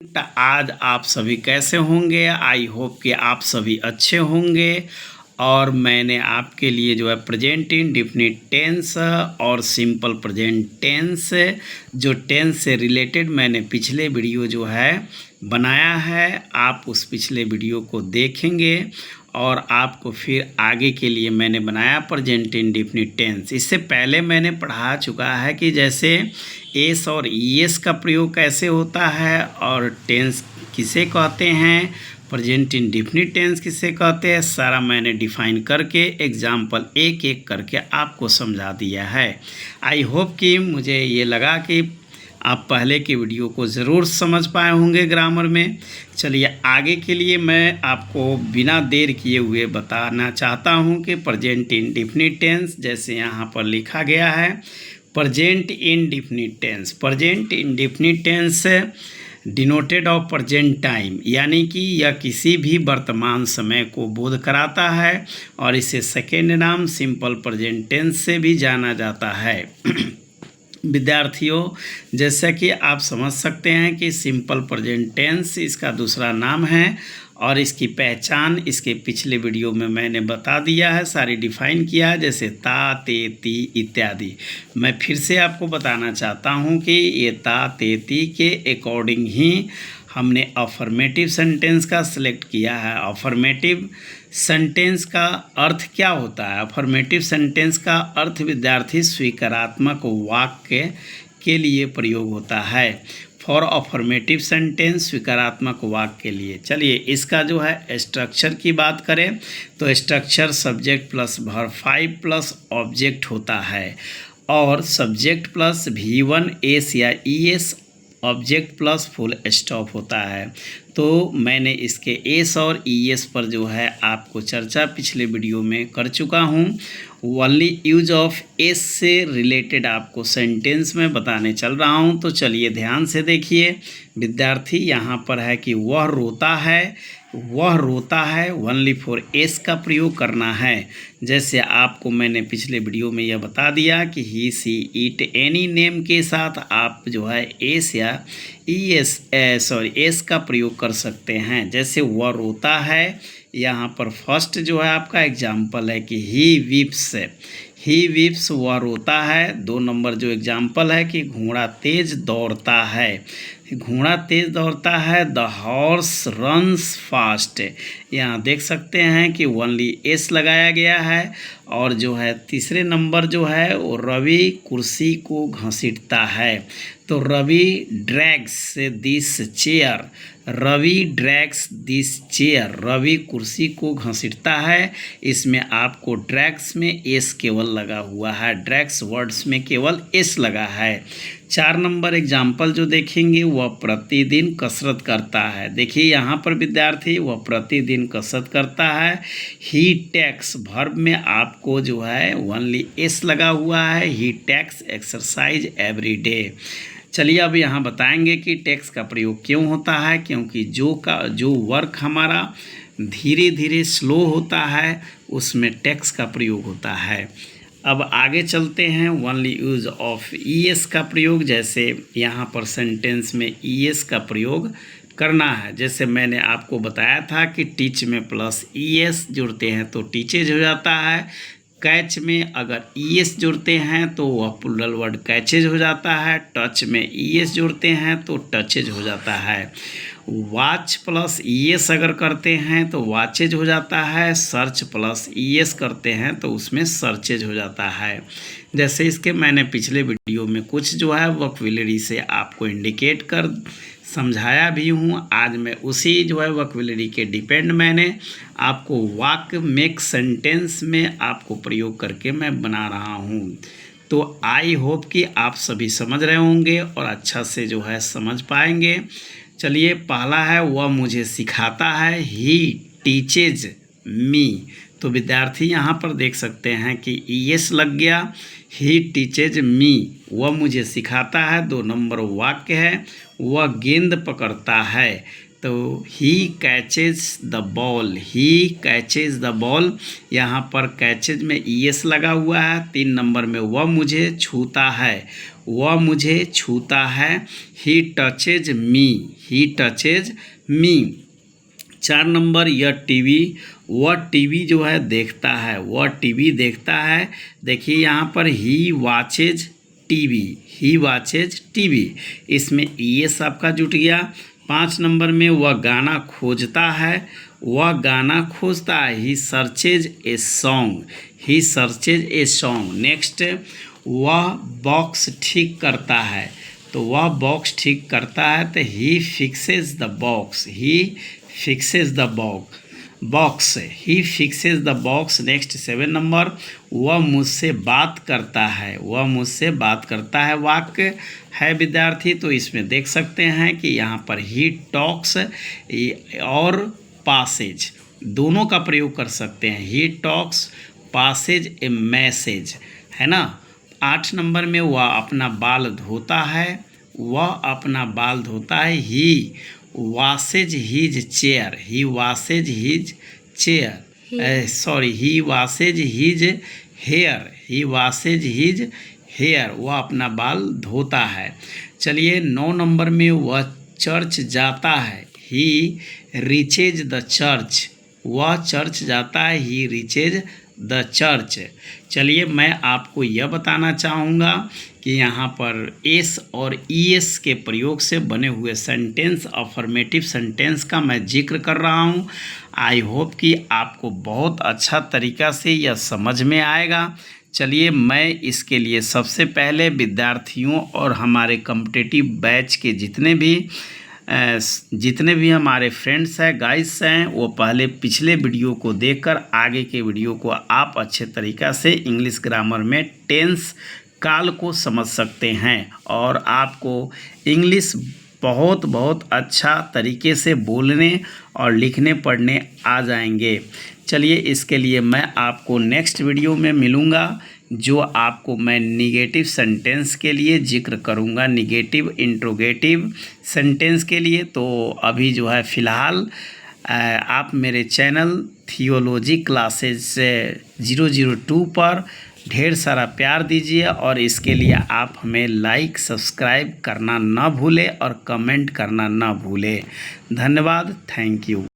आज आप सभी कैसे होंगे। आई होप कि आप सभी अच्छे होंगे। और मैंने आपके लिए जो है प्रेजेंट इंडेफिनिट टेंस और सिंपल प्रेजेंट टेंस जो टेंस से रिलेटेड मैंने पिछले वीडियो जो है बनाया है, आप उस पिछले वीडियो को देखेंगे और आपको फिर आगे के लिए मैंने बनाया प्रेजेंट इंडेफिनिट टेंस। इससे पहले मैंने पढ़ा चुका है कि जैसे एस और ईएस का प्रयोग कैसे होता है और टेंस किसे कहते हैं, प्रेजेंट इंडेफिनिट टेंस किसे कहते हैं, सारा मैंने डिफाइन करके एग्जाम्पल एक एक करके आपको समझा दिया है। आई होप कि मुझे ये लगा कि आप पहले के वीडियो को ज़रूर समझ पाए होंगे ग्रामर में। चलिए आगे के लिए मैं आपको बिना देर किए हुए बताना चाहता हूँ कि प्रेजेंट इंडेफिनिट टेंस जैसे यहाँ पर लिखा गया है present indefinite tense. Present indefinite tense denoted of present time, यानी कि यह किसी भी वर्तमान समय को बोध कराता है और इसे सेकेंड नाम सिंपल प्रेजेंट टेंस से भी जाना जाता है। विद्यार्थियों, जैसा कि आप समझ सकते हैं कि सिंपल प्रेजेंट टेंस इसका दूसरा नाम है और इसकी पहचान इसके पिछले वीडियो में मैंने बता दिया है, सारी डिफाइन किया है, जैसे ता, ते, ती इत्यादि। मैं फिर से आपको बताना चाहता हूं कि ये ता, ते, ती के अकॉर्डिंग ही हमने अफर्मेटिव सेंटेंस का सिलेक्ट किया है। अफर्मेटिव सेंटेंस का अर्थ क्या होता है? अफर्मेटिव सेंटेंस का अर्थ विद्यार्थी स्वीकारात्मक वाक्य के लिए प्रयोग होता है। फॉर अफर्मेटिव सेंटेंस स्वीकारात्मक वाक्य के लिए। चलिए इसका जो है स्ट्रक्चर की बात करें तो structure subject plus verb 5 plus object होता है और सब्जेक्ट प्लस V1 एस या ES object plus full stop होता है। तो मैंने इसके एस और ES पर जो है आपको चर्चा पिछले वीडियो में कर चुका हूँ। ओनली यूज ऑफ एस से रिलेटेड आपको सेंटेंस में बताने चल रहा हूँ। तो चलिए ध्यान से देखिए विद्यार्थी, यहाँ पर है कि वह रोता है, वह रोता है, ओनली फॉर एस का प्रयोग करना है। जैसे आपको मैंने पिछले वीडियो में यह बता दिया कि ही, सी, इट, एनी नेम के साथ आप जो है एस या एस का प्रयोग कर सकते हैं। जैसे वह रोता है, यहाँ पर फर्स्ट जो है आपका एग्जाम्पल है कि ही वीप्स वह रोता है। 2 नंबर जो एग्जाम्पल है कि घोड़ा तेज दौड़ता है, घोड़ा तेज दौड़ता है। द हॉर्स रन्स फास्ट, यहाँ देख सकते हैं कि ओनली एस लगाया गया है। और जो है तीसरे नंबर जो है वो रवि कुर्सी को घसीटता है। तो Ravi drags this chair, Ravi drags this chair, Ravi कुर्सी को घसीटता है। इसमें आपको ड्रैग्स में एस केवल लगा हुआ है, ड्रैग्स वर्ड्स में केवल एस लगा है। 4 नंबर एग्जाम्पल जो देखेंगे वह प्रतिदिन कसरत करता है। देखिए यहाँ पर विद्यार्थी वह प्रतिदिन कसरत करता है। ही टेक्स वर्ब में आपको जो है ओनली एस लगा हुआ है। ही टेक्स एक्सरसाइज एवरी डे। चलिए अब यहाँ बताएंगे कि टेक्स का प्रयोग क्यों होता है, क्योंकि जो वर्क हमारा धीरे धीरे स्लो होता है उसमें टेक्स का प्रयोग होता है। अब आगे चलते हैं। ओनली यूज ऑफ ES का प्रयोग, जैसे यहाँ पर सेंटेंस में ES का प्रयोग करना है। जैसे मैंने आपको बताया था कि टीच में प्लस ES जुड़ते हैं तो टीचेज हो जाता है। कैच में अगर ES जुड़ते हैं तो वह प्लूरल वर्ड कैचेज हो जाता है। टच में ES जुड़ते हैं तो टचेज हो जाता है। वॉच प्लस ES अगर करते हैं तो वॉचेज हो जाता है। सर्च प्लस ES करते हैं तो उसमें सर्चेज हो जाता है। जैसे इसके मैंने पिछले वीडियो में कुछ जो है वोकैब्युलरी से आपको इंडिकेट कर समझाया भी हूँ। आज मैं उसी जो है वोकैब्युलरी के डिपेंड मैंने आपको वाक्य मेक सेंटेंस में आपको प्रयोग करके मैं बना रहा हूँ। तो आई होप कि आप सभी समझ रहे होंगे और अच्छा से जो है समझ पाएंगे। चलिए पहला है वह मुझे सिखाता है, ही टीचेज मी। तो विद्यार्थी यहाँ पर देख सकते हैं कि ES लग गया। ही टीचेज मी, वह मुझे सिखाता है। 2 नंबर वाक्य है, वह गेंद पकड़ता है। तो he catches the ball, he catches the ball, यहाँ पर कैचेज में ES लगा हुआ है। 3 नंबर में वह मुझे छूता है, वह मुझे छूता है, ही टचेज मी, ही टचेज मी। 4 नंबर, यह टीवी, वह टीवी जो है देखता है, वह टीवी देखता है। देखिए यहाँ पर he watches TV, he watches TV, इसमें ईएस आपका जुट गया। 5 नंबर में, वह गाना खोजता है, वह गाना खोजता है, he searches a song, he searches a song. Next, वह बॉक्स ठीक करता है, तो वह बॉक्स ठीक करता है, तो he fixes the box, he fixes the box, he fixes the box. Next 7 number, वह मुझसे बात करता है, वह मुझसे बात करता है। वाक्य है विद्यार्थी, तो इसमें देख सकते हैं कि यहाँ पर ही टॉक्स और पासेज दोनों का प्रयोग कर सकते हैं। He talks passes a message, है ना। 8 नंबर में, वह अपना बाल धोता है, वह अपना बाल धोता है, ही वॉशेज हीज चेयर, ही वॉशेज हीज चेयर, सॉरी, ही वॉशेज हीज हेयर, ही वॉशेज हीज हेयर, वह अपना बाल धोता है। चलिए 9 नंबर में, वह चर्च जाता है, ही रीचेज द चर्च, वह चर्च जाता है, ही रीचेज द चर्च। चलिए मैं आपको यह बताना चाहूँगा कि यहाँ पर एस और ईएस के प्रयोग से बने हुए सेंटेंस, अफर्मेटिव सेंटेंस का मैं जिक्र कर रहा हूँ। आई होप कि आपको बहुत अच्छा तरीक़ा से यह समझ में आएगा। चलिए मैं इसके लिए सबसे पहले विद्यार्थियों और हमारे कॉम्पिटिटिव बैच के जितने भी हमारे फ्रेंड्स हैं, गाइस हैं, वो पहले पिछले वीडियो को देखकर आगे के वीडियो को आप अच्छे तरीक़ा से इंग्लिश ग्रामर में टेंस काल को समझ सकते हैं और आपको इंग्लिश बहुत अच्छा तरीके से बोलने और लिखने पढ़ने आ जाएंगे। चलिए इसके लिए मैं आपको नेक्स्ट वीडियो में मिलूँगा, जो आपको मैं निगेटिव सेंटेंस के लिए जिक्र करूँगा, निगेटिव इंट्रोगेटिव सेंटेंस के लिए। तो अभी जो है फ़िलहाल आप मेरे चैनल थियोलॉजी क्लासेस 002 पर ढेर सारा प्यार दीजिए और इसके लिए आप हमें लाइक सब्सक्राइब करना ना भूलें और कमेंट करना ना भूलें। धन्यवाद, थैंक यू।